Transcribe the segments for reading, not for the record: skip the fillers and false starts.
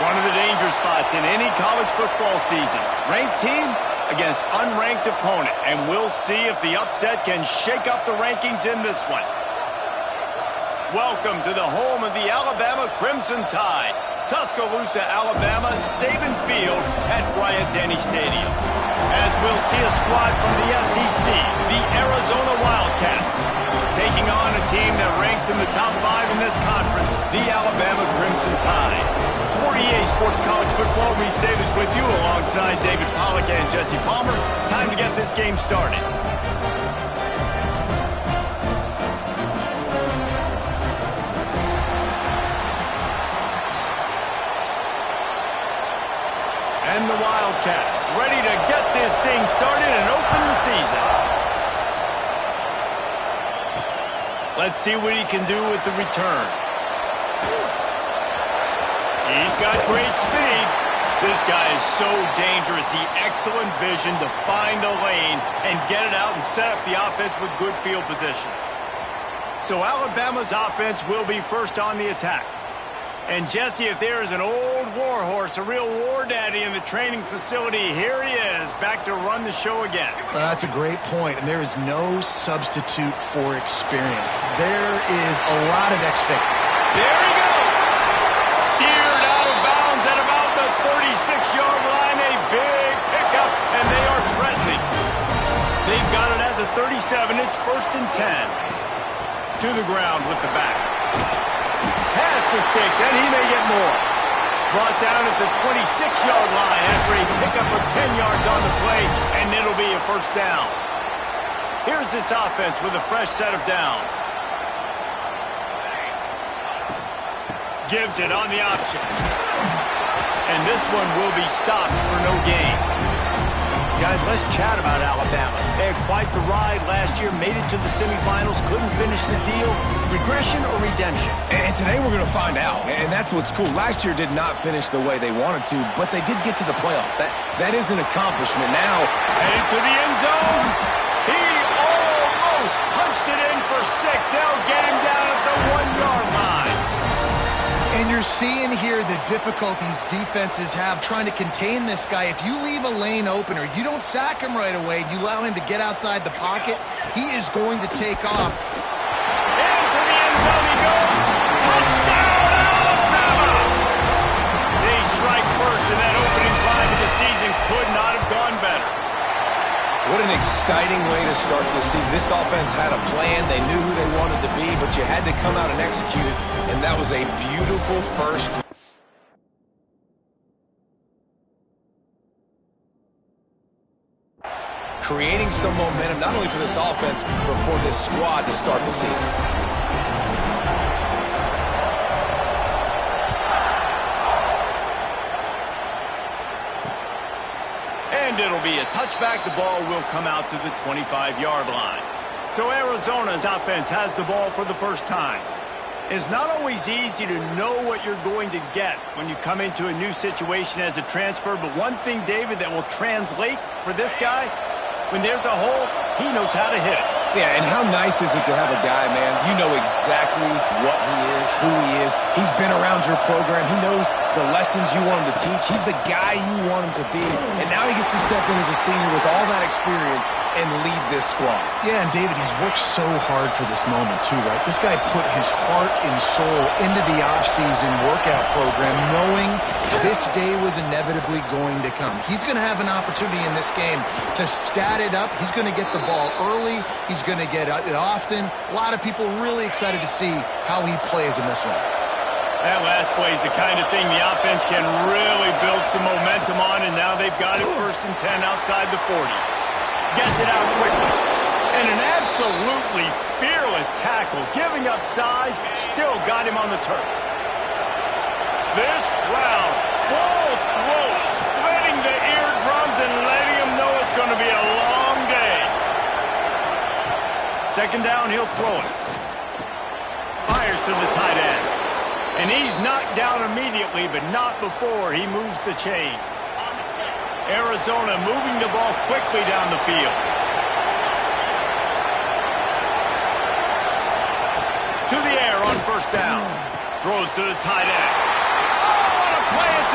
One of the danger spots in any college football season. Ranked team against unranked opponent. And we'll see if the upset can shake up the rankings in this one. Welcome to the home of the Alabama Crimson Tide. Tuscaloosa, Alabama, Saban Field at Bryant-Denny Stadium. As we'll see a squad from the SEC, the Arizona Wildcats, taking on a team that ranks in the top 5 in this conference, the Alabama Crimson Tide. For EA Sports College Football, Reese Davis with you alongside David Pollack and Jesse Palmer. Time to get this game started. And the Wildcats ready to get this thing started and open the season. Let's see what he can do with the return. He's got great speed. This guy is so dangerous. The excellent vision to find a lane and get it out and set up the offense with good field position. So Alabama's offense will be first on the attack. And Jesse, if there is an old war horse, a real war daddy in the training facility, here he is, back to run the show again. That's a great point, and there is no substitute for experience. There is a lot of expectation. There he goes! Steered out of bounds at about the 36-yard line, a big pickup, and they are threatening. They've got it at the 37, it's 1st and 10. To the ground with the back. Pass the sticks, and he may get more. Brought down at the 26-yard line after a pickup of 10 yards on the play, and it'll be a 1st down. Here's this offense with a fresh set of downs. Gives it on the option. And this one will be stopped for no gain. Guys, let's chat about Alabama. They had quite the ride last year, made it to the semifinals, couldn't finish the deal. Regression or redemption? And today we're going to find out, and that's what's cool. Last year did not finish the way they wanted to, but they did get to the playoff. That is an accomplishment. Now, headed to the end zone. He almost punched it in for 6. They'll get him down at the 1-yard line. And you're seeing here the difficulties defenses have trying to contain this guy. If you leave a lane open or you don't sack him right away, you allow him to get outside the pocket, he is going to take off. Into the end zone he goes. Touchdown, Alabama! They strike first, and that opening drive of the season could not have gone better. what an exciting way to start this season. This offense had a plan. They knew who they wanted to be, but you had to come out and execute it, and that was a beautiful first. Creating some momentum, not only for this offense, but for this squad to start the season. And it'll be a touchback. The ball will come out to the 25-yard line. So Arizona's offense has the ball for the first time. It's not always easy to know what you're going to get when you come into a new situation as a transfer, but one thing, David, that will translate for this guy, when there's a hole, he knows how to hit it. Yeah, and how nice is it to have a guy, man, you know exactly what he is, who he is. He's been around your program. He knows the lessons you want him to teach. He's the guy you want him to be. And now he gets to step in as a senior with all that experience and lead this squad. Yeah, and David, he's worked so hard for this moment too, right? This guy put his heart and soul into the offseason workout program knowing this day was inevitably going to come. He's going to have an opportunity in this game to stat it up. He's going to get the ball early. He's going to get it often. A lot of people really excited to see how he plays in this one. That last play is the kind of thing the offense can really build some momentum on, and now they've got it 1st and 10 outside the 40. Gets it out quickly. And an absolutely fearless tackle, giving up size, still got him on the turf. This crowd, full throat, splitting the eardrums and letting them know it's going to be a long day. 2nd down, he'll throw it. Fires to the tight end. And he's knocked down immediately, but not before he moves the chains. Arizona moving the ball quickly down the field. To the air on 1st down. Throws to the tight end. Oh, what a play. It's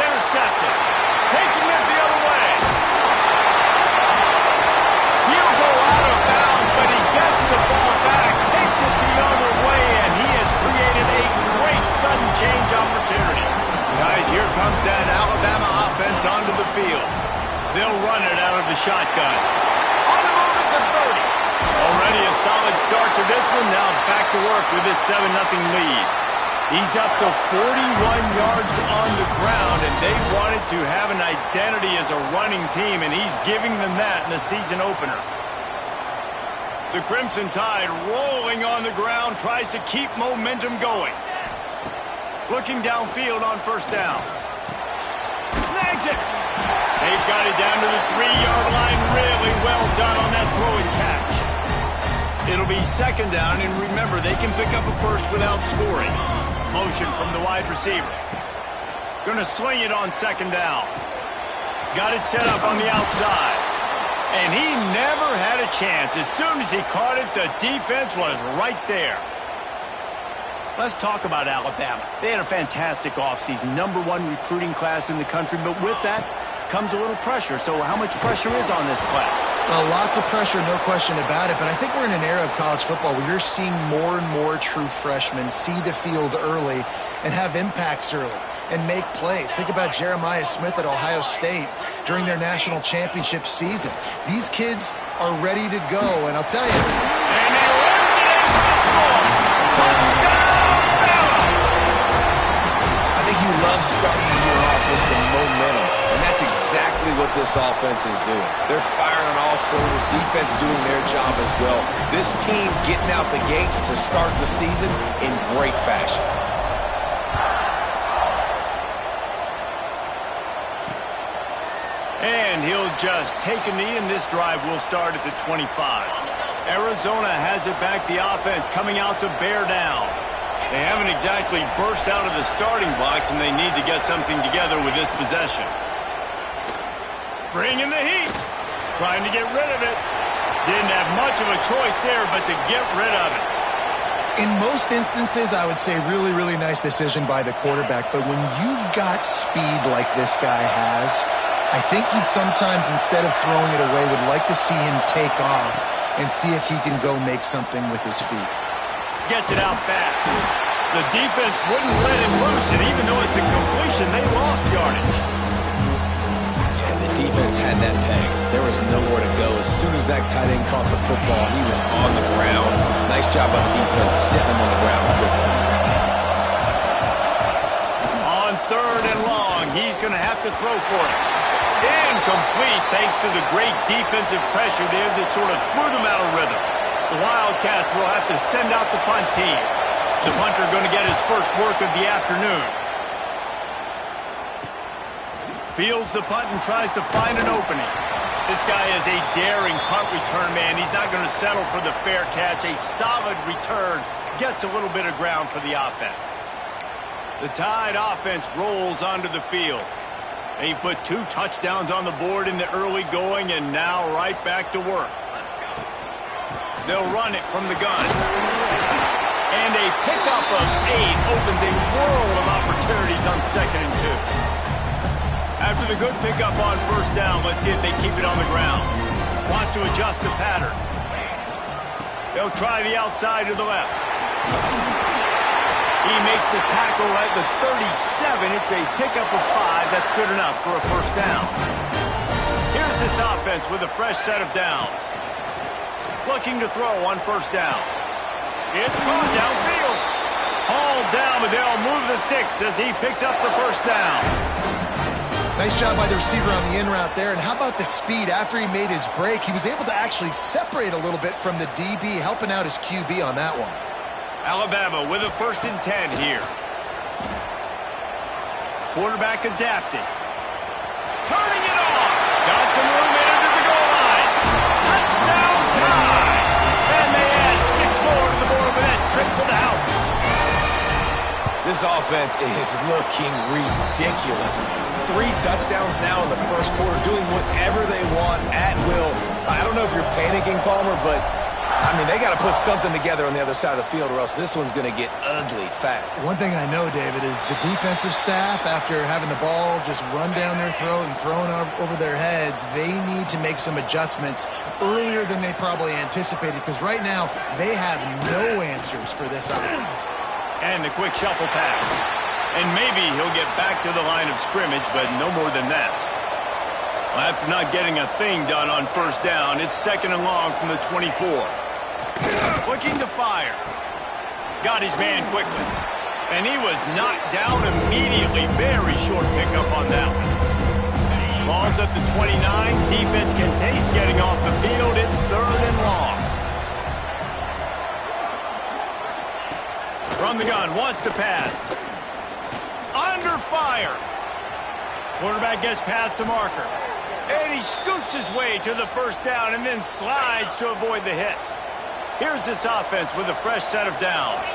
here comes that Alabama offense onto the field. They'll run it out of the shotgun. On the move at the 30. Already a solid start to this one. Now back to work with this 7-0 lead. He's up to 41 yards on the ground, and they wanted to have an identity as a running team, and he's giving them that in the season opener. The Crimson Tide rolling on the ground, tries to keep momentum going. Looking downfield on first down. Snags it. They've got it down to the 3-yard line. Really well done on that throw and catch. It'll be second down, and remember, they can pick up a first without scoring. Motion from the wide receiver. Going to swing it on second down. Got it set up on the outside. And he never had a chance. As soon as he caught it, the defense was right there. Let's talk about Alabama. They had a fantastic offseason, #1 recruiting class in the country, but with that comes a little pressure. So how much pressure is on this class? Well, lots of pressure, no question about it, but I think we're in an era of college football where you're seeing more and more true freshmen see the field early and have impacts early and make plays. Think about Jeremiah Smith at Ohio State during their national championship season. These kids are ready to go, and I'll tell you. And he runs it impossible. Touchdown! I think you love starting the year off with some momentum, and that's exactly what this offense is doing. They're firing on all cylinders, defense doing their job as well. This team getting out the gates to start the season in great fashion. And he'll just take a knee, and this drive will start at the 25. Arizona has it back, the offense coming out to bear down. They haven't exactly burst out of the starting blocks, and they need to get something together with this possession. Bringing the heat. Trying to get rid of it. Didn't have much of a choice there, but to get rid of it. In most instances, I would say really, really nice decision by the quarterback, but when you've got speed like this guy has, I think he'd sometimes, instead of throwing it away, would like to see him take off and see if he can go make something with his feet. Gets it out fast. The defense wouldn't let him loose, and even though it's a completion, they lost yardage. Yeah, the defense had that pegged. There was nowhere to go. As soon as that tight end caught the football, he was on the ground. Nice job by the defense setting him on the ground quickly. On 3rd and long, he's going to have to throw for it. Incomplete thanks to the great defensive pressure there that sort of threw them out of rhythm. The Wildcats will have to send out the punt team. The punter going to get his first work of the afternoon. Fields the punt and tries to find an opening. This guy is a daring punt return man. He's not going to settle for the fair catch. A solid return gets a little bit of ground for the offense. The Tide offense rolls onto the field. They put 2 touchdowns on the board in the early going, and now right back to work. They'll run it from the gun. And a pickup of 8 opens a world of opportunities on 2nd and 2. After the good pickup on first down, let's see if they keep it on the ground. Wants to adjust the pattern. They'll try the outside to the left. He makes the tackle at the 37. It's a pickup of 5. That's good enough for a first down. Here's this offense with a fresh set of downs. Looking to throw on first down. It's caught downfield. Hauled down, but they'll move the sticks as he picks up the first down. Nice job by the receiver on the in route there. And how about the speed? After he made his break, he was able to actually separate a little bit from the DB, helping out his QB on that one. Alabama with a 1st and 10 here. Quarterback adapting. Turning it on. Got some room into the goal line. Touchdown Tide. And they add 6 more to the board with that trip to the house. This offense is looking ridiculous. 3 touchdowns now in the first quarter, doing whatever they want at will. I don't know if you're panicking, Palmer, but I mean, they got to put something together on the other side of the field or else this one's going to get ugly fast. One thing I know, David, is the defensive staff, after having the ball just run down their throat and thrown over their heads, they need to make some adjustments earlier than they probably anticipated, because right now they have no answers for this offense. And the quick shuffle pass. And maybe he'll get back to the line of scrimmage, but no more than that. After not getting a thing done on first down, it's 2nd and long from the 24. Looking to fire. Got his man quickly. And he was knocked down immediately. Very short pickup on that one. Ball's at the 29. Defense can taste getting off the field. It's 3rd and long. From the gun, wants to pass. Under fire. Quarterback gets past the marker. And he scoots his way to the first down and then slides to avoid the hit. Here's this offense with a fresh set of downs.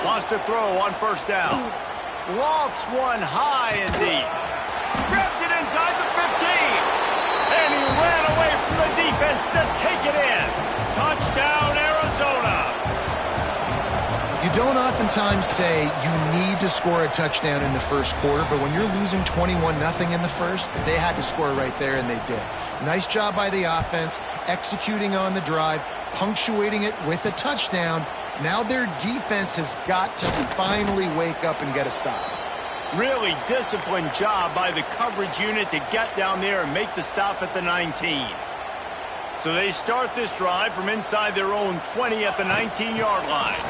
Wants to throw on first down. Lofts one high and deep. Grabs it inside the 15. And he ran away from the defense to take it in. Touchdown, Arizona. You don't oftentimes say you need to score a touchdown in the first quarter, but when you're losing 21-0 in the first, they had to score right there, and they did. Nice job by the offense, executing on the drive, punctuating it with a touchdown. Now their defense has got to finally wake up and get a stop. Really disciplined job by the coverage unit to get down there and make the stop at the 19. So they start this drive from inside their own 20 at the 19-yard line.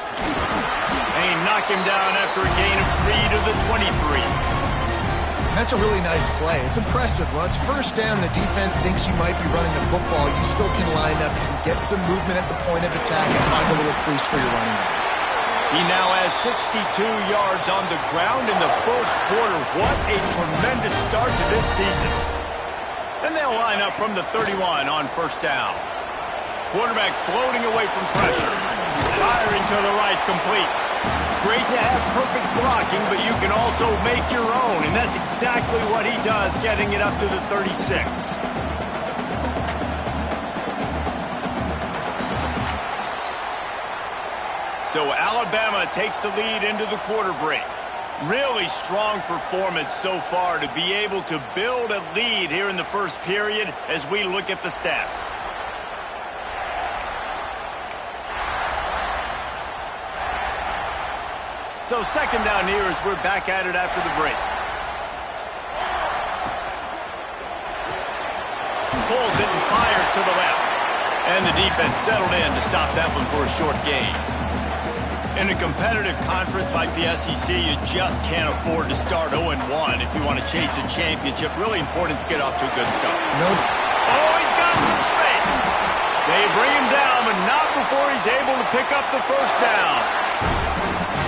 And knock him down after a gain of 3 to the 23. That's a really nice play. It's impressive. When it's first down, the defense thinks you might be running the football. You still can line up, you can get some movement at the point of attack, and find a little crease for your running back. He now has 62 yards on the ground in the first quarter. What a tremendous start to this season. And they'll line up from the 31 on first down. Quarterback floating away from pressure. Firing to the right, complete. Great to have perfect blocking, but you can also make your own, and that's exactly what he does, getting it up to the 36. So Alabama takes the lead into the quarter break. Really strong performance so far to be able to build a lead here in the first period as we look at the stats. So 2nd down here as we're back at it after the break. Pulls it and fires to the left. And the defense settled in to stop that one for a short gain. In a competitive conference like the SEC, you just can't afford to start 0-1 if you want to chase a championship. Really important to get off to a good start. No. Oh, he's got some space. They bring him down, but not before he's able to pick up the first down.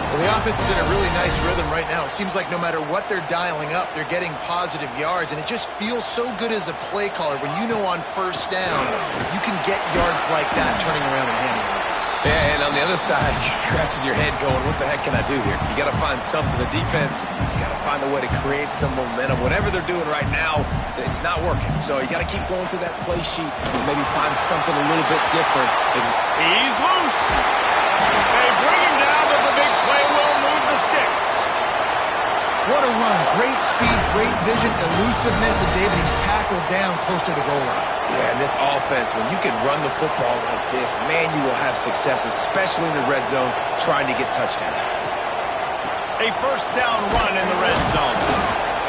Well, the offense is in a really nice rhythm right now. It seems like no matter what they're dialing up, they're getting positive yards, and it just feels so good as a play caller when you know on first down you can get yards like that turning around and handing it. Yeah, and on the other side, you're scratching your head going, what the heck can I do here? You got to find something. The defense has got to find a way to create some momentum. Whatever they're doing right now, it's not working. So you got to keep going through that play sheet and maybe find something a little bit different. He's loose. They bring him down, but the big play will move the sticks. What a run. Great speed, great vision, elusiveness, and David, he's tackled down close to the goal line. Yeah, and this offense, when you can run the football like this, man, you will have success, especially in the red zone, trying to get touchdowns. A first down run in the red zone.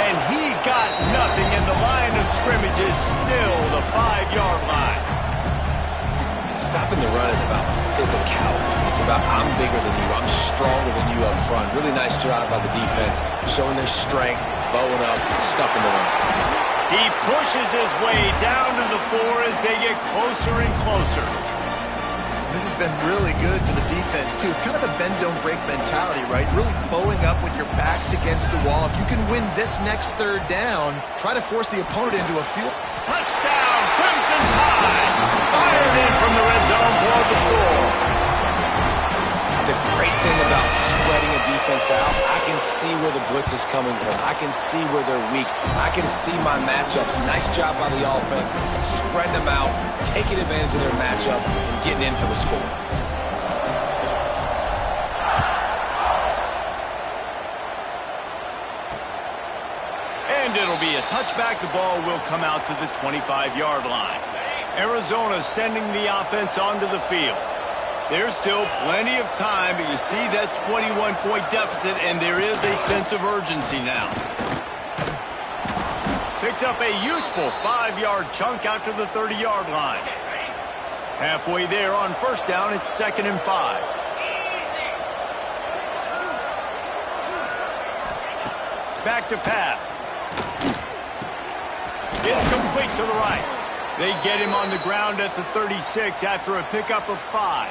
And he got nothing, and the line of scrimmage is still the 5-yard line. Stopping the run is about physicality. It's about I'm bigger than you, I'm stronger than you up front. Really nice job by the defense, showing their strength, bowing up, stuffing the run. He pushes his way down to the 4 as they get closer and closer. This has been really good for the defense, too. It's kind of a bend-don't-break mentality, right? Really bowing up with your backs against the wall. If you can win this next 3rd down, try to force the opponent into a field. Touchdown, Crimson Tide! Fired in from the red zone for the score. The great thing about spreading a defense out, I can see where the blitz is coming from. I can see where they're weak. I can see my matchups. Nice job by the offense. Spread them out, taking advantage of their matchup, and getting in for the score. And it'll be a touchback. The ball will come out to the 25-yard line. Arizona sending the offense onto the field. There's still plenty of time, but you see that 21-point deficit, and there is a sense of urgency now. Picks up a useful 5-yard chunk out to the 30-yard line. Halfway there on first down, it's 2nd and 5. Back to pass. It's complete to the right. They get him on the ground at the 36 after a pickup of 5.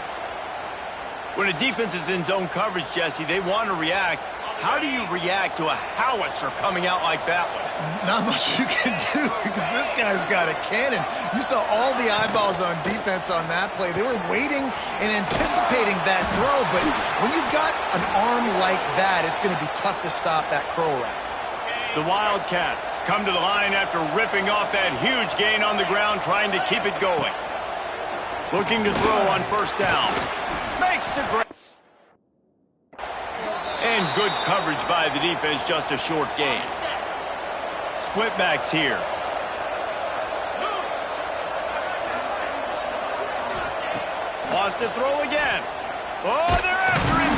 When a defense is in zone coverage, Jesse, they want to react. How do you react to a howitzer coming out like that one? Not much you can do because this guy's got a cannon. You saw all the eyeballs on defense on that play. They were waiting and anticipating that throw, but when you've got an arm like that, it's going to be tough to stop that curl route. The Wildcats come to the line after ripping off that huge gain on the ground, trying to keep it going. Looking to throw on first down. Makes the grab. And good coverage by the defense, just a short gain. Split backs here. Wants to throw again. Oh, they're after him.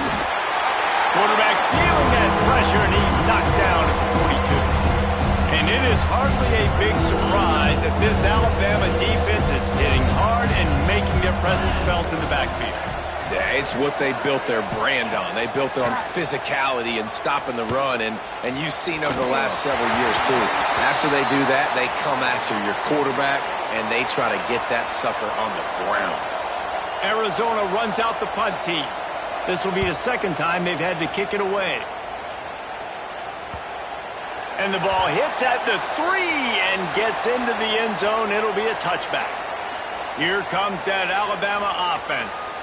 Quarterback feeling that pressure, and he's knocked down at the 42. And it is hardly a big surprise that this Alabama defense is hitting hard and making their presence felt in the backfield. Yeah, it's what they built their brand on. They built it on physicality and stopping the run, and you've seen over the last several years, too. After they do that, they come after your quarterback, and they try to get that sucker on the ground. Arizona runs out the punt team. This will be the second time they've had to kick it away. And the ball hits at the 3 and gets into the end zone. It'll be a touchback. Here comes that Alabama offense.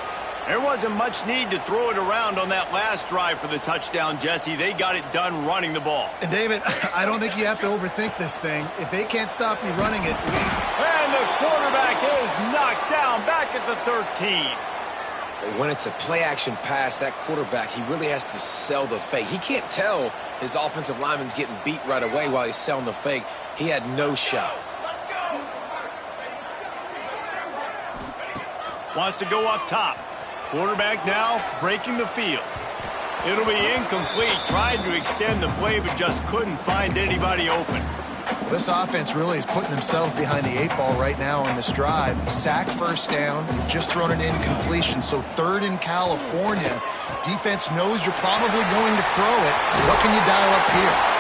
There wasn't much need to throw it around on that last drive for the touchdown, Jesse. They got it done running the ball. And, David, I don't think you have to overthink this thing. If they can't stop you running it. And the quarterback is knocked down back at the 13. When it's a play-action pass, that quarterback, he really has to sell the fake. He can't tell his offensive lineman's getting beat right away while he's selling the fake. He had no shot. Wants to go up top. Quarterback now breaking the field. It'll be incomplete. Tried to extend the play, but just couldn't find anybody open. This offense really is putting themselves behind the 8 ball right now on this drive. Sacked first down. They've just thrown an incompletion. So 3rd in California. Defense knows you're probably going to throw it. What can you dial up here?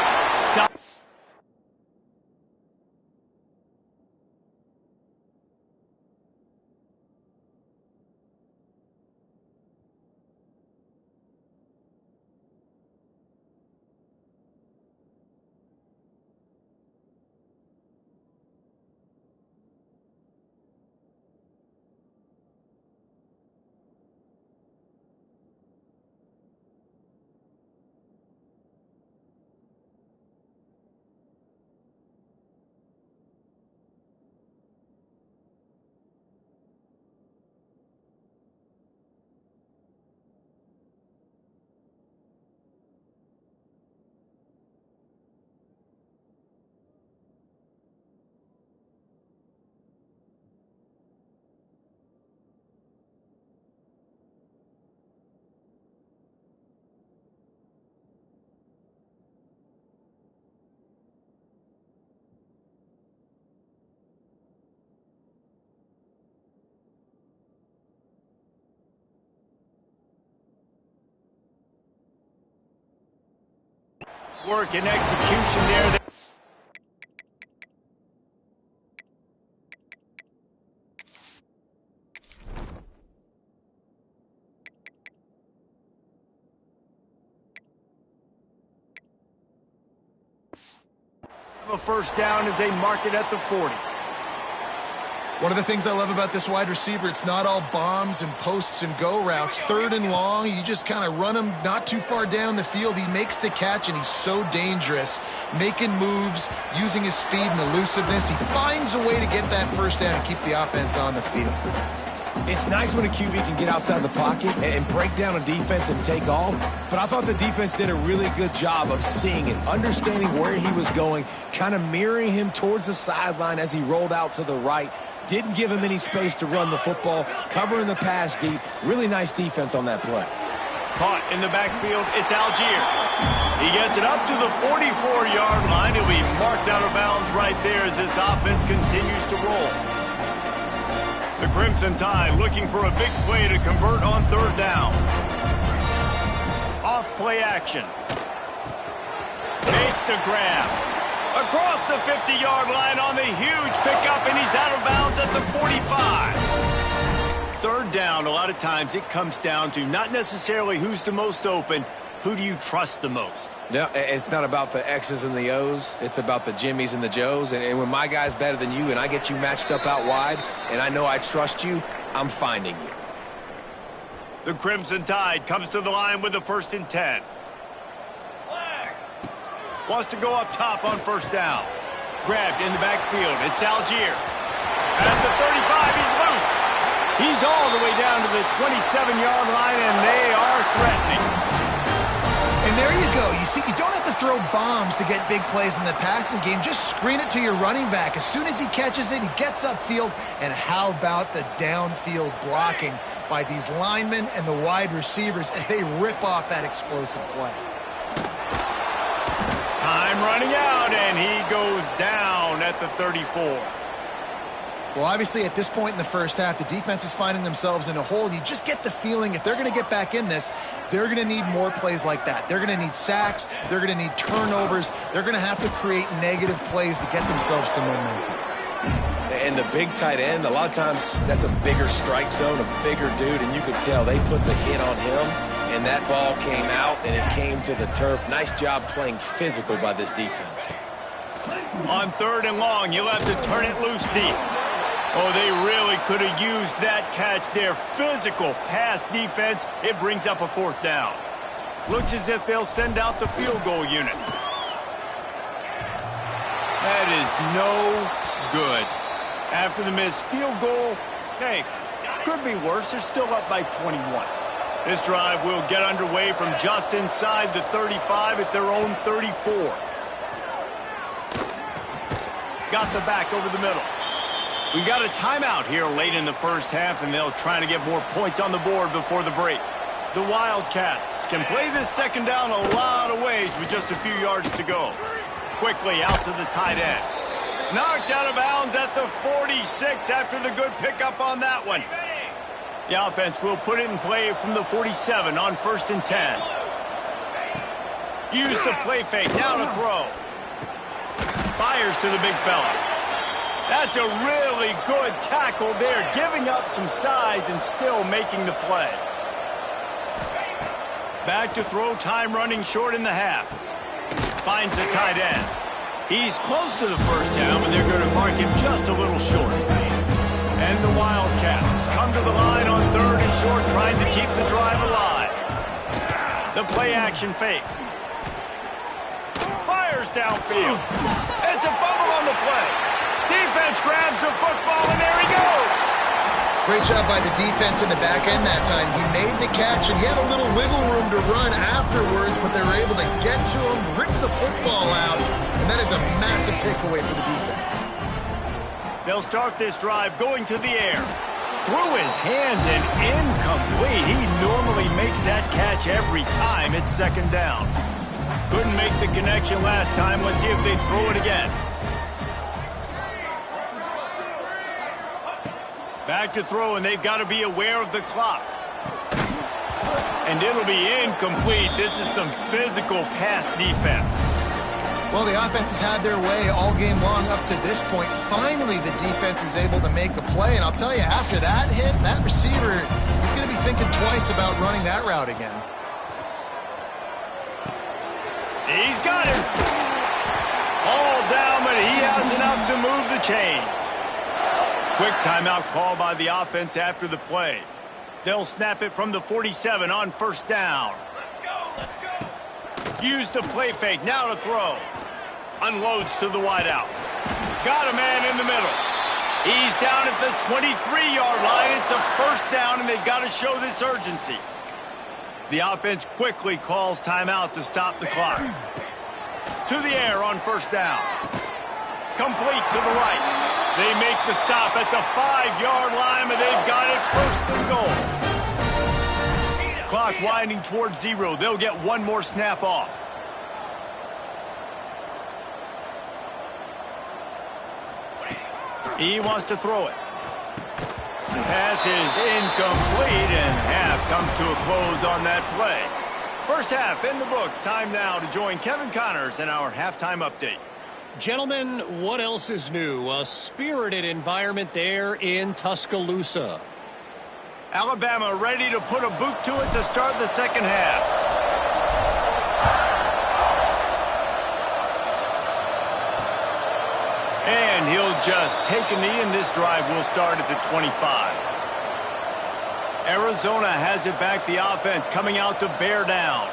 Work and execution there. A first down as they mark it at the 40. One of the things I love about this wide receiver, it's not all bombs and posts and go routes. 3rd and long, you just kind of run him not too far down the field. He makes the catch, and he's so dangerous, making moves, using his speed and elusiveness. He finds a way to get that first down and keep the offense on the field. It's nice when a QB can get outside the pocket and break down a defense and take off, but I thought the defense did a really good job of seeing it, understanding where he was going, kind of mirroring him towards the sideline as he rolled out to the right. Didn't give him any space to run the football, covering the pass deep. Really nice defense on that play. Caught in the backfield, it's Algier. He gets it up to the 44-yard line. He'll be marked out of bounds right there as this offense continues to roll. The Crimson Tide looking for a big play to convert on third down. Off play action. Makes the grab. Across the 50-yard line on the huge pickup, and he's out of bounds at the 45. Third down, a lot of times it comes down to not necessarily who's the most open, who do you trust the most? No, it's not about the X's and the O's. It's about the Jimmies and the Joes. And when my guy's better than you and I get you matched up out wide and I know I trust you, I'm finding you. The Crimson Tide comes to the line with the 1st and 10. Wants to go up top on first down. Grabbed in the backfield. It's Algier. At the 35, he's loose. He's all the way down to the 27-yard line, and they are threatening. And there you go. You see, you don't have to throw bombs to get big plays in the passing game. Just screen it to your running back. As soon as he catches it, he gets upfield. And how about the downfield blocking by these linemen and the wide receivers as they rip off that explosive play? Time running out, and he goes down at the 34. Well, obviously, at this point in the first half, the defense is finding themselves in a hole. You just get the feeling if they're going to get back in this, they're going to need more plays like that. They're going to need sacks. They're going to need turnovers. They're going to have to create negative plays to get themselves some momentum. And the big tight end, a lot of times that's a bigger strike zone, a bigger dude, and you could tell they put the hit on him, and that ball came out, and it came to the turf. Nice job playing physical by this defense. On third and long, you'll have to turn it loose deep. Oh, they really could have used that catch there. Physical pass defense. It brings up a fourth down. Looks as if they'll send out the field goal unit. That is no good. After the missed field goal, hey, could be worse. They're still up by 21. This drive will get underway from just inside the 35 at their own 34. Got the back over the middle. We got a timeout here late in the first half, and they'll try to get more points on the board before the break. The Wildcats can play this second down a lot of ways with just a few yards to go. Quickly out to the tight end. Knocked out of bounds at the 46 after the good pickup on that one. The offense will put it in play from the 47 on 1st and 10. Use the play fake, now to throw. Fires to the big fella. That's a really good tackle there, giving up some size and still making the play. Back to throw, time running short in the half. Finds the tight end. He's close to the first down, but they're going to mark him just a little short. And the Wildcats come to the line on third and short, trying to keep the drive alive. The play action fake. Fires downfield. It's a fumble on the play. Defense grabs the football, and there he goes. Great job by the defense in the back end that time. He made the catch, and he had a little wiggle room to run afterwards, but they were able to get to him, rip the football out, and that is a massive takeaway for the defense. They'll start this drive going to the air. Through his hands and incomplete. He normally makes that catch every time it's second down. Couldn't make the connection last time. Let's see if they throw it again. Back to throw, and they've got to be aware of the clock. And it'll be incomplete. This is some physical pass defense. Well, the offense has had their way all game long up to this point. Finally, the defense is able to make a play. And I'll tell you, after that hit, that receiver is going to be thinking twice about running that route again. He's got it. All down, but he has enough to move the chains. Quick timeout call by the offense after the play. They'll snap it from the 47 on first down. Let's go. Use the play fake, now to throw. Unloads to the wideout. Got a man in the middle. He's down at the 23-yard line. It's a first down, and they've got to show this urgency. The offense quickly calls timeout to stop the clock. To the air on first down. Complete to the right. They make the stop at the 5-yard line, and they've got it first and goal. Clock winding towards 0. They'll get one more snap off. He wants to throw it. The pass is incomplete, and half comes to a close on that play. First half in the books. Time now to join Kevin Connors in our halftime update. Gentlemen, what else is new? A spirited environment there in Tuscaloosa. Alabama ready to put a boot to it to start the second half. And he'll just take a knee, and this drive will start at the 25. Arizona has it back. The offense coming out to bear down.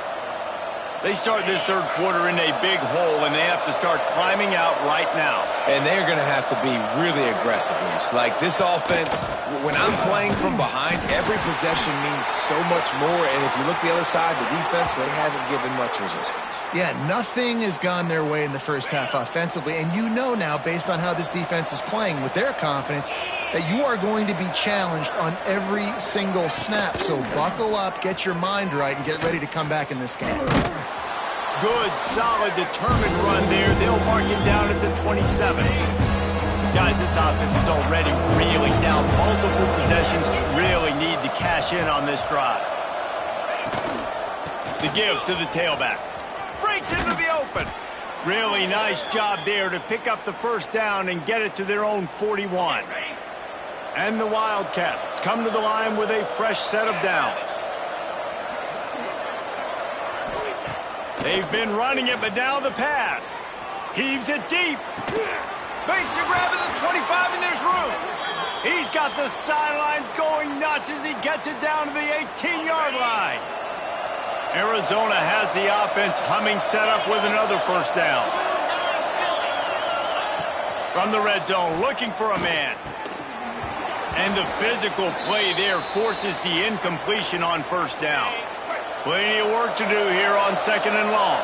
They start this third quarter in a big hole, and they have to start climbing out right now. And they're going to have to be really aggressive. Like this offense, when I'm playing from behind, every possession means so much more. And if you look the other side, the defense, they haven't given much resistance. Yeah, nothing has gone their way in the first half offensively. And you know now, based on how this defense is playing with their confidence, that you are going to be challenged on every single snap. So buckle up, get your mind right, and get ready to come back in this game. Good, solid, determined run there. They'll mark it down at the 27. Guys, this offense is already reeling down. Multiple possessions, really need to cash in on this drive. The give to the tailback. Breaks into the open. Really nice job there to pick up the first down and get it to their own 41. And the Wildcats come to the line with a fresh set of downs. They've been running it, but now the pass. Heaves it deep. Makes a grab at the 25, and there's room. He's got the sidelines going nuts as he gets it down to the 18-yard line. Arizona has the offense humming, set up with another first down. From the red zone, looking for a man. And the physical play there forces the incompletion on first down. Plenty of work to do here on second and long.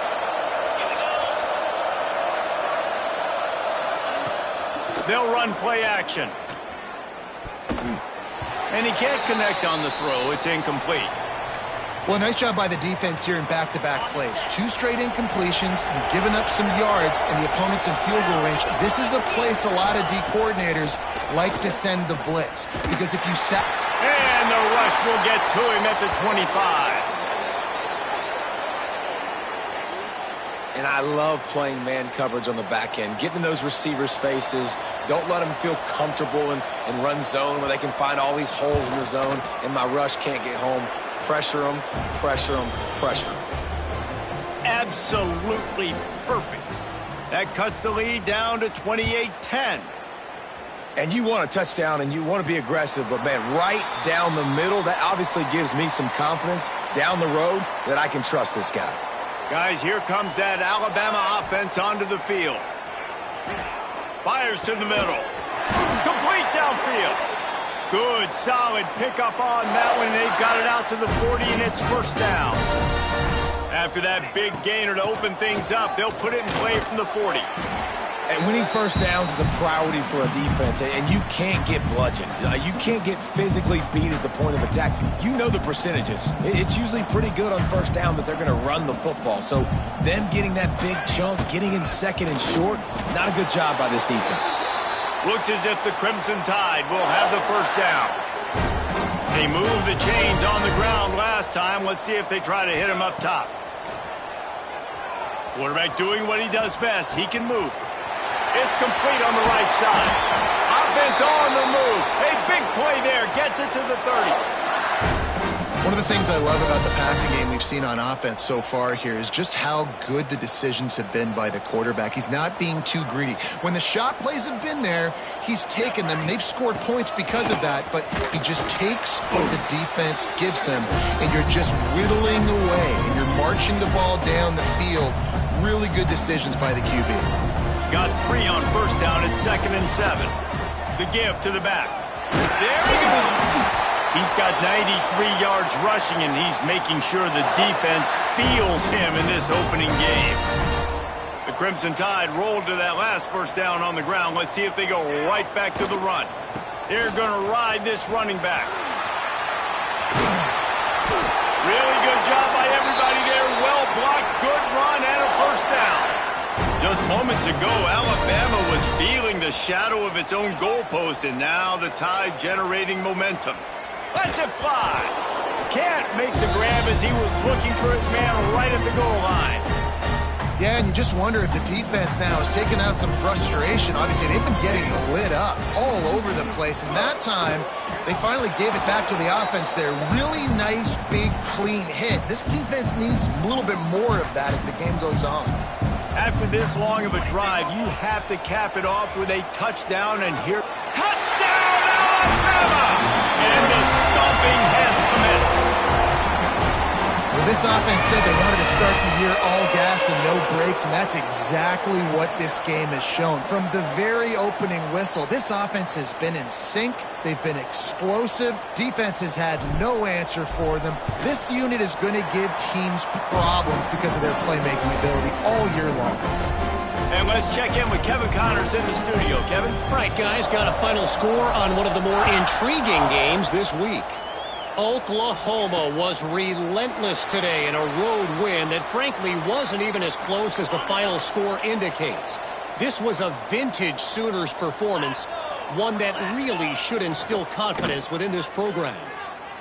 They'll run play action. And he can't connect on the throw. It's incomplete. Well, nice job by the defense here in back-to-back plays. 2 straight incompletions. You've given up some yards, and the opponent's in field goal range. This is a place a lot of D coordinators like to send the blitz. Because if you set... And the rush will get to him at the 25. And I love playing man coverage on the back end, getting in those receivers' faces. Don't let them feel comfortable and run zone where they can find all these holes in the zone, and my rush can't get home. Pressure them, pressure them, pressure them. Absolutely perfect. That cuts the lead down to 28-10. And you want a touchdown, and you want to be aggressive, but, man, right down the middle, that obviously gives me some confidence down the road that I can trust this guy. Guys, here comes that Alabama offense onto the field. Fires to the middle. Complete downfield. Good, solid pickup on that one. They've got it out to the 40, and it's first down. After that big gainer to open things up, they'll put it in play from the 40. And winning first downs is a priority for a defense, and you can't get bludgeoned. You can't get physically beat at the point of attack. You know the percentages. It's usually pretty good on first down that they're going to run the football. So them getting that big chunk, getting in second and short, not a good job by this defense. Looks as if the Crimson Tide will have the first down. They moved the chains on the ground last time. Let's see if they try to hit him up top. Quarterback doing what he does best. He can move. It's complete on the right side. Offense on the move. A big play there. Gets it to the 30. One of the things I love about the passing game we've seen on offense so far here is just how good the decisions have been by the quarterback. He's not being too greedy. When the shot plays have been there, he's taken them. They've scored points because of that, but he just takes what the defense gives him, and you're just whittling away, and you're marching the ball down the field. Really good decisions by the QB. Got 3 on first down at 2nd and 7. The give to the back. There he goes. He's got 93 yards rushing, and he's making sure the defense feels him in this opening game. The Crimson Tide rolled to that last first down on the ground. Let's see if they go right back to the run. They're going to ride this running back. Really good job by everybody there. Well blocked, good run, and a first down. Just moments ago, Alabama was feeling the shadow of its own goalpost, and now the Tide generating momentum. Lets it fly. Can't make the grab as he was looking for his man right at the goal line. Yeah, and you just wonder if the defense now has taken out some frustration. Obviously, they've been getting lit up all over the place, and that time they finally gave it back to the offense there. Really nice, big, clean hit. This defense needs a little bit more of that as the game goes on. After this long of a drive, you have to cap it off with a touchdown, and here, touchdown Alabama! And the stomping has commenced. Well, this offense said they wanted to start the year all gas and no brakes, and that's exactly what this game has shown. From the very opening whistle, this offense has been in sync. They've been explosive. Defense has had no answer for them. This unit is going to give teams problems because of their playmaking ability all year long. And let's check in with Kevin Connors in the studio. Kevin? Right, guys, got a final score on one of the more intriguing games this week. Oklahoma was relentless today in a road win that frankly wasn't even as close as the final score indicates. This was a vintage Sooners performance, one that really should instill confidence within this program.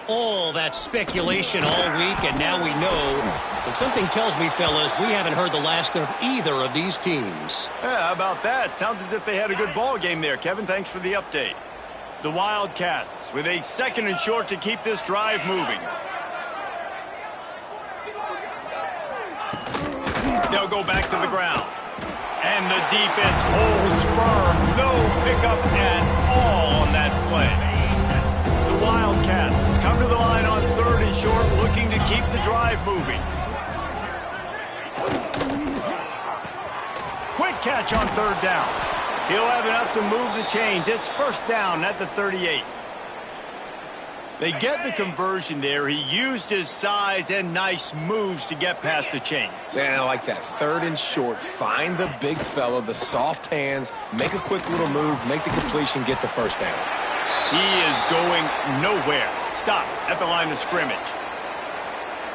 All that speculation all week, and now we know. But something tells me, fellas, we haven't heard the last of either of these teams. Yeah, how about that? Sounds as if they had a good ball game there, Kevin. Thanks for the update. The Wildcats with a 2nd and short to keep this drive moving. They'll go back to the ground. And the defense holds firm. No pickup at all on that play. The Wildcats come to the line on 3rd and short, looking to keep the drive moving. Quick catch on 3rd down. He'll have enough to move the chains. It's first down at the 38. They get the conversion there. He used his size and nice moves to get past the chains. Man, I like that. 3rd and short. Find the big fella, the soft hands, make a quick little move, make the completion, get the first down. He is going nowhere. Stops at the line of scrimmage.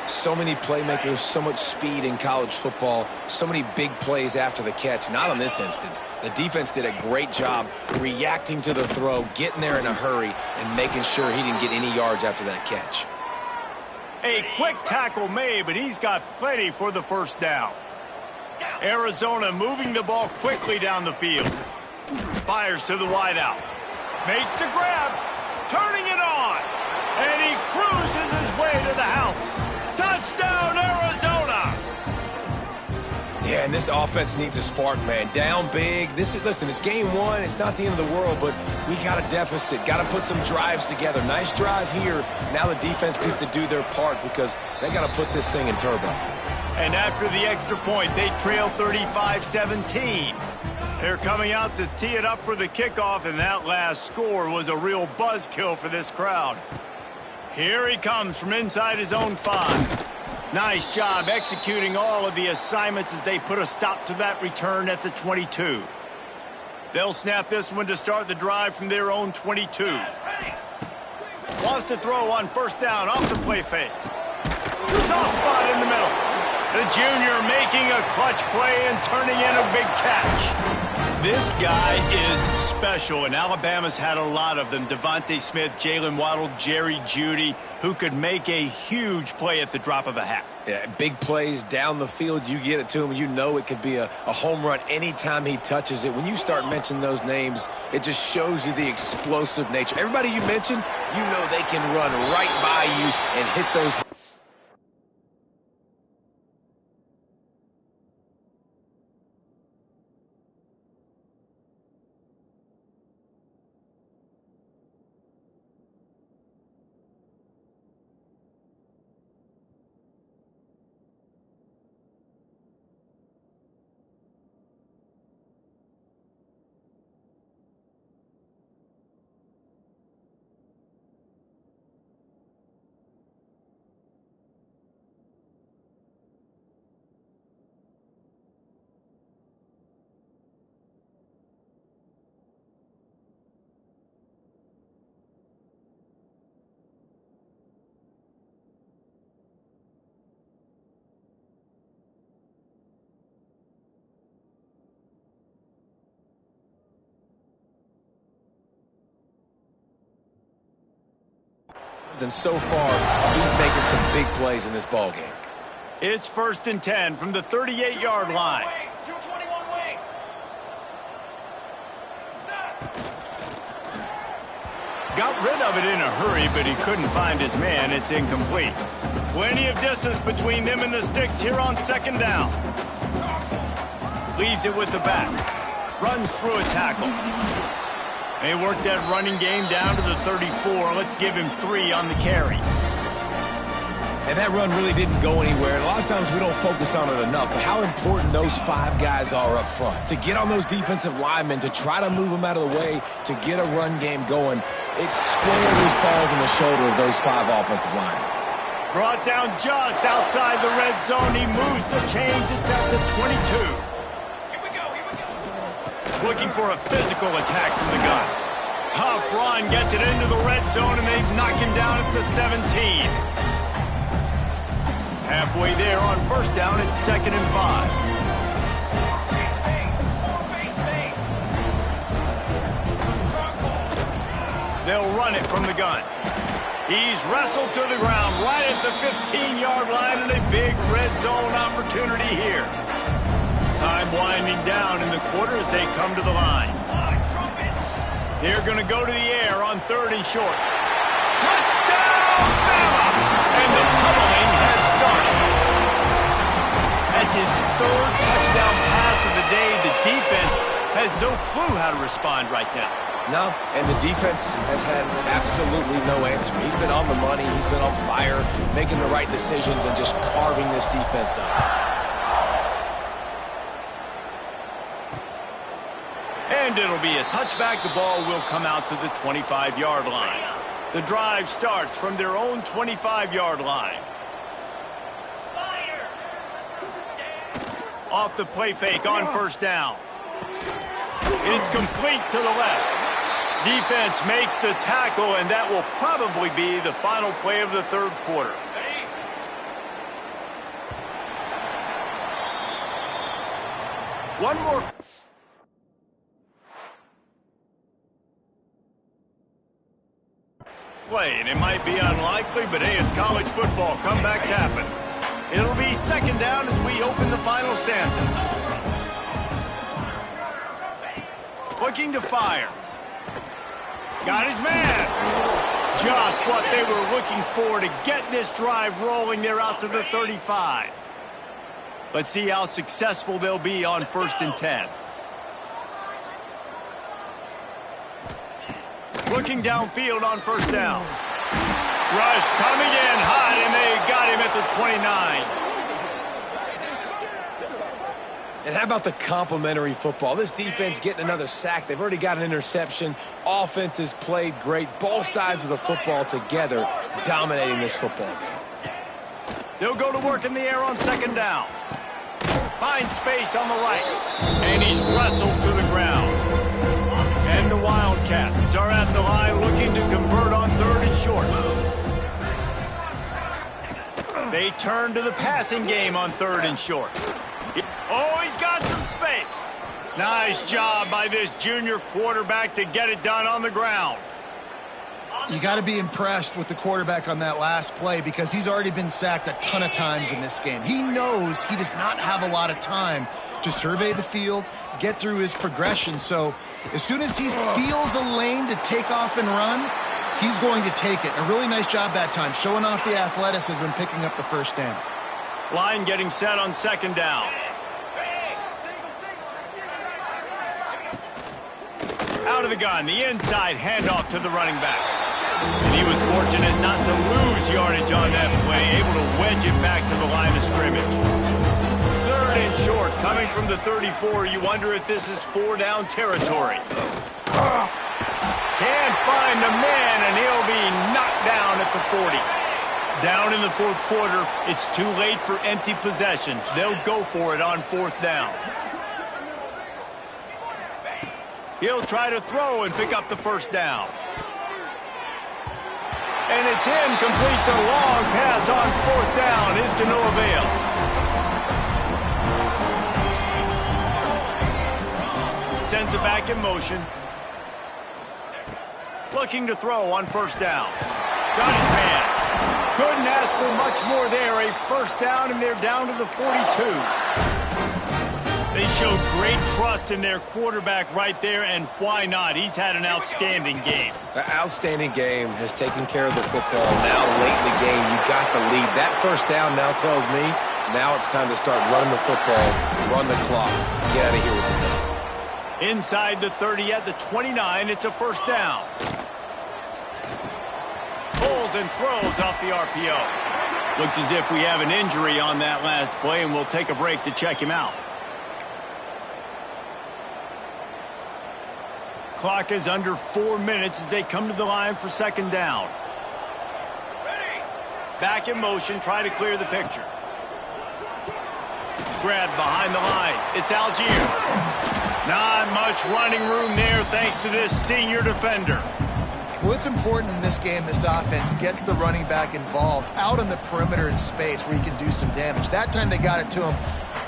So many playmakers, so much speed in college football, so many big plays after the catch. Not on this instance. The defense did a great job reacting to the throw, getting there in a hurry, and making sure he didn't get any yards after that catch. A quick tackle made, but he's got plenty for the first down. Arizona moving the ball quickly down the field. Fires to the wideout. Makes the grab. Turning it on. And he cruises his way to the house. Touchdown, Arizona! Yeah, and this offense needs a spark, man. Down big. Listen, it's game 1. It's not the end of the world, but we got a deficit. Got to put some drives together. Nice drive here. Now the defense needs to do their part because they got to put this thing in turbo. And after the extra point, they trail 35-17. They're coming out to tee it up for the kickoff, and that last score was a real buzzkill for this crowd. Here he comes from inside his own 5. Nice job executing all of the assignments as they put a stop to that return at the 22. They'll snap this one to start the drive from their own 22. Wants to throw on first down off the play fake. Soft spot in the middle. The junior making a clutch play and turning in a big catch. This guy is special, and Alabama's had a lot of them. Devontae Smith, Jalen Waddle, Jerry Jeudy, who could make a huge play at the drop of a hat. Yeah, big plays down the field. You get it to him. You know it could be a home run anytime he touches it. When you start mentioning those names, it just shows you the explosive nature. Everybody you mentioned, you know they can run right by you and hit those and so far, he's making some big plays in this ball game. It's 1st and 10 from the 38-yard line. Got rid of it in a hurry, but he couldn't find his man. It's incomplete. Plenty of distance between them and the sticks here on 2nd down. Leaves it with the back. Runs through a tackle. They work that running game down to the 34. Let's give him 3 on the carry. And that run really didn't go anywhere. A lot of times we don't focus on it enough, but how important those 5 guys are up front. To get on those defensive linemen, to try to move them out of the way, to get a run game going, it squarely falls on the shoulder of those 5 offensive linemen. Brought down just outside the red zone. He moves the chains. It's at the 22. Here we go. Looking for a physical attack from the gun. Tough run, gets it into the red zone, and they knock him down at the 17. Halfway there on 1st down, it's 2nd and 5. They'll run it from the gun. He's wrestled to the ground right at the 15-yard line, and a big red zone opportunity here. Time winding down in the quarter as they come to the line. They're going to go to the air on 3rd and short. Touchdown, Bama! And the pummeling has started. That's his 3rd touchdown pass of the day. The defense has no clue how to respond right now. No, and the defense has had absolutely no answer. He's been on the money. He's been on fire, making the right decisions and just carving this defense up. And it'll be a touchback. The ball will come out to the 25-yard line. The drive starts from their own 25-yard line. Off the play fake on 1st down. It's complete to the left. Defense makes the tackle, and that will probably be the final play of the 3rd quarter. One more play, and it might be unlikely, but hey, it's college football. Comebacks happen. It'll be 2nd down as we open the final stanza. Looking to fire. Got his man. Just what they were looking for to get this drive rolling. They're out to the 35. Let's see how successful they'll be on 1st and 10. Looking downfield on 1st down. Rush coming in hot, and they got him at the 29. And how about the complimentary football? This defense getting another sack. They've already got an interception. Offense has played great. Both sides of the football together dominating this football game. They'll go to work in the air on 2nd down. Finds space on the right. And he's wrestled to the ground. And the Wildcats are at the line looking to convert on 3rd and short. They turn to the passing game on 3rd and short. Oh, he's got some space. Nice job by this junior quarterback to get it done on the ground. You got to be impressed with the quarterback on that last play because he's already been sacked a ton of times in this game. He knows he does not have a lot of time to survey the field, get through his progression. So as soon as he feels a lane to take off and run, he's going to take it. A really nice job that time, showing off the athleticism and picking up the 1st down. Line getting set on 2nd down. Out of the gun, the inside handoff to the running back. And he was fortunate not to lose yardage on that play, able to wedge it back to the line of scrimmage. 3rd and short, coming from the 34. You wonder if this is 4-down territory. Can't find the man, and he'll be knocked down at the 40. Down in the 4th quarter, it's too late for empty possessions. They'll go for it on 4th down. He'll try to throw and pick up the 1st down. And it's incomplete. The long pass on 4th down is to no avail. Sends it back in motion. Looking to throw on 1st down. Got his man. Couldn't ask for much more there. A first down, and they're down to the 42. They showed great trust in their quarterback right there, and why not? He's had an outstanding game. The outstanding game has taken care of the football. Now, late in the game, you got the lead. That first down now tells me now it's time to start running the football, run the clock, get out of here with the dub. Inside the 30 at the 29, it's a first down. Pulls and throws off the RPO. Looks as if we have an injury on that last play, and we'll take a break to check him out. Clock is under 4 minutes as they come to the line for second down. Back in motion, try to clear the picture. Grabbed behind the line. It's Algier. Not much running room there thanks to this senior defender. Well, it's important in this game this offense gets the running back involved out on the perimeter in space where he can do some damage. That time they got it to him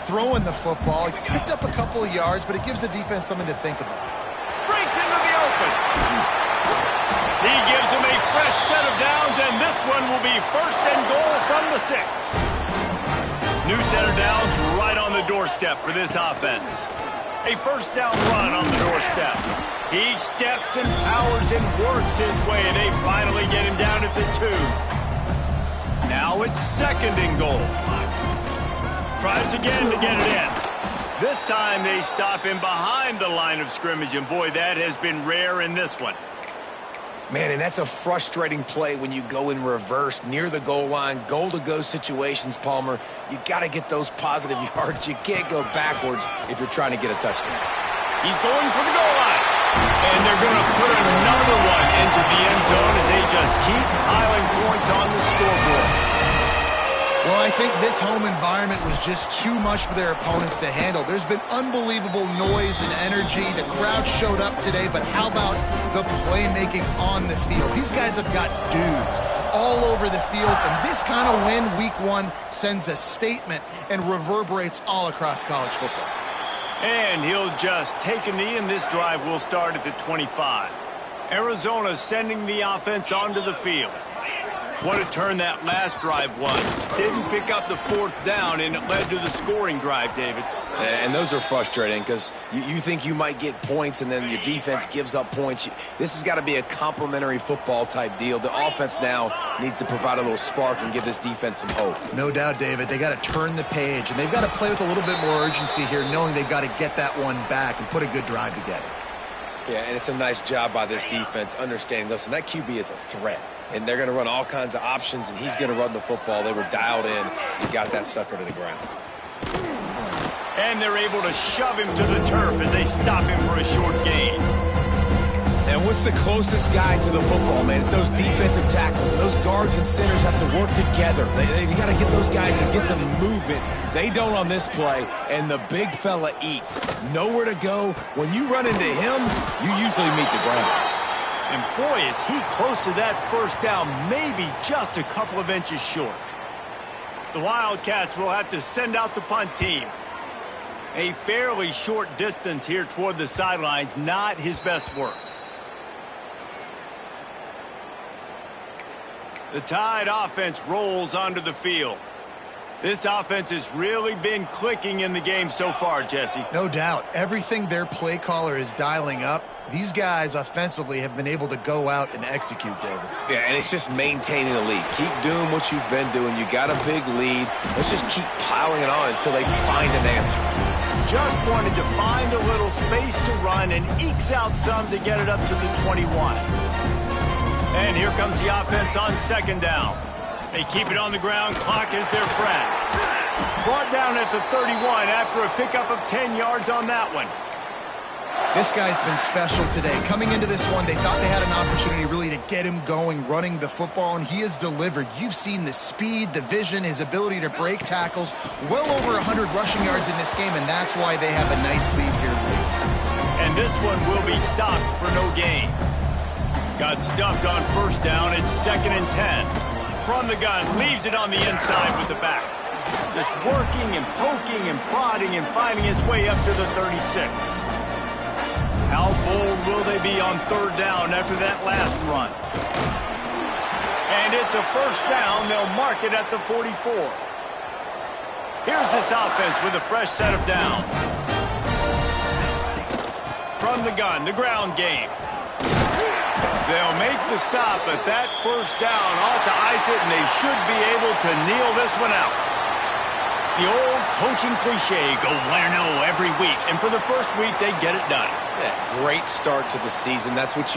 throwing the football. He picked up a couple of yards, but it gives the defense something to think about. Breaks into the open. He gives him a fresh set of downs, and this one will be first and goal from the 6. New set of downs right on the doorstep for this offense. A first down run on the doorstep. He steps and powers and works his way. They finally get him down at the 2. Now it's second and goal. Tries again to get it in. This time they stop him behind the line of scrimmage, and boy, that has been rare in this one. Man, and that's a frustrating play when you go in reverse near the goal line, goal-to-go situations, Palmer. You got to get those positive yards. You can't go backwards if you're trying to get a touchdown. He's going for the goal line. And they're going to put another one into the end zone as they just keep piling points on the scoreboard. Well, I think this home environment was just too much for their opponents to handle. There's been unbelievable noise and energy. The crowd showed up today, but how about the playmaking on the field? These guys have got dudes all over the field, and this kind of win week 1 sends a statement and reverberates all across college football. And he'll just take a knee, and this drive will start at the 25. Arizona sending the offense onto the field. What a turn that last drive was. Didn't pick up the 4th down, and it led to the scoring drive, David. And those are frustrating because you think you might get points and then your defense gives up points. This has got to be a complementary football type deal. The offense now needs to provide a little spark and give this defense some hope. No doubt, David. They got to turn the page, and they've got to play with a little bit more urgency here, knowing they've got to get that one back and put a good drive together. Yeah, and it's a nice job by this defense understanding, listen, that QB is a threat. And they're going to run all kinds of options, and he's going to run the football. They were dialed in and got that sucker to the ground. And they're able to shove him to the turf as they stop him for a short gain. And what's the closest guy to the football, man? It's those defensive tackles, and those guards and centers have to work together. They got to get those guys and get some movement. They don't on this play, and the big fella eats. Nowhere to go. When you run into him, you usually meet the ground. And boy, is he close to that first down, maybe just a couple of inches short. The Wildcats will have to send out the punt team. A fairly short distance here toward the sidelines, not his best work. The Tide offense rolls onto the field. This offense has really been clicking in the game so far, Jesse. No doubt. Everything their play caller is dialing up, these guys offensively have been able to go out and execute, David. Yeah, and it's just maintaining the lead. Keep doing what you've been doing. You got a big lead. Let's just keep piling it on until they find an answer. Just wanted to find a little space to run and ekes out some to get it up to the 21. And here comes the offense on second down. They keep it on the ground. Clock is their friend. Brought down at the 31 after a pickup of 10 yards on that one. This guy's been special today. Coming into this one, they thought they had an opportunity really to get him going, running the football, and he has delivered. You've seen the speed, the vision, his ability to break tackles. Well over 100 rushing yards in this game, and that's why they have a nice lead here late. And this one will be stopped for no gain. Got stuffed on first down. It's 2nd and 10. From the gun, leaves it on the inside with the back. Just working and poking and prodding and finding his way up to the 36. How bold will they be on third down after that last run? And it's gets a first down, they'll mark it at the 44. Here's this offense with a fresh set of downs. From the gun, the ground game. They'll make the stop, but that first down ought to ice it, and they should be able to kneel this one out. The old coaching cliche, go 1-0 every week, and for the first week, they get it done. Yeah, great start to the season. That's what you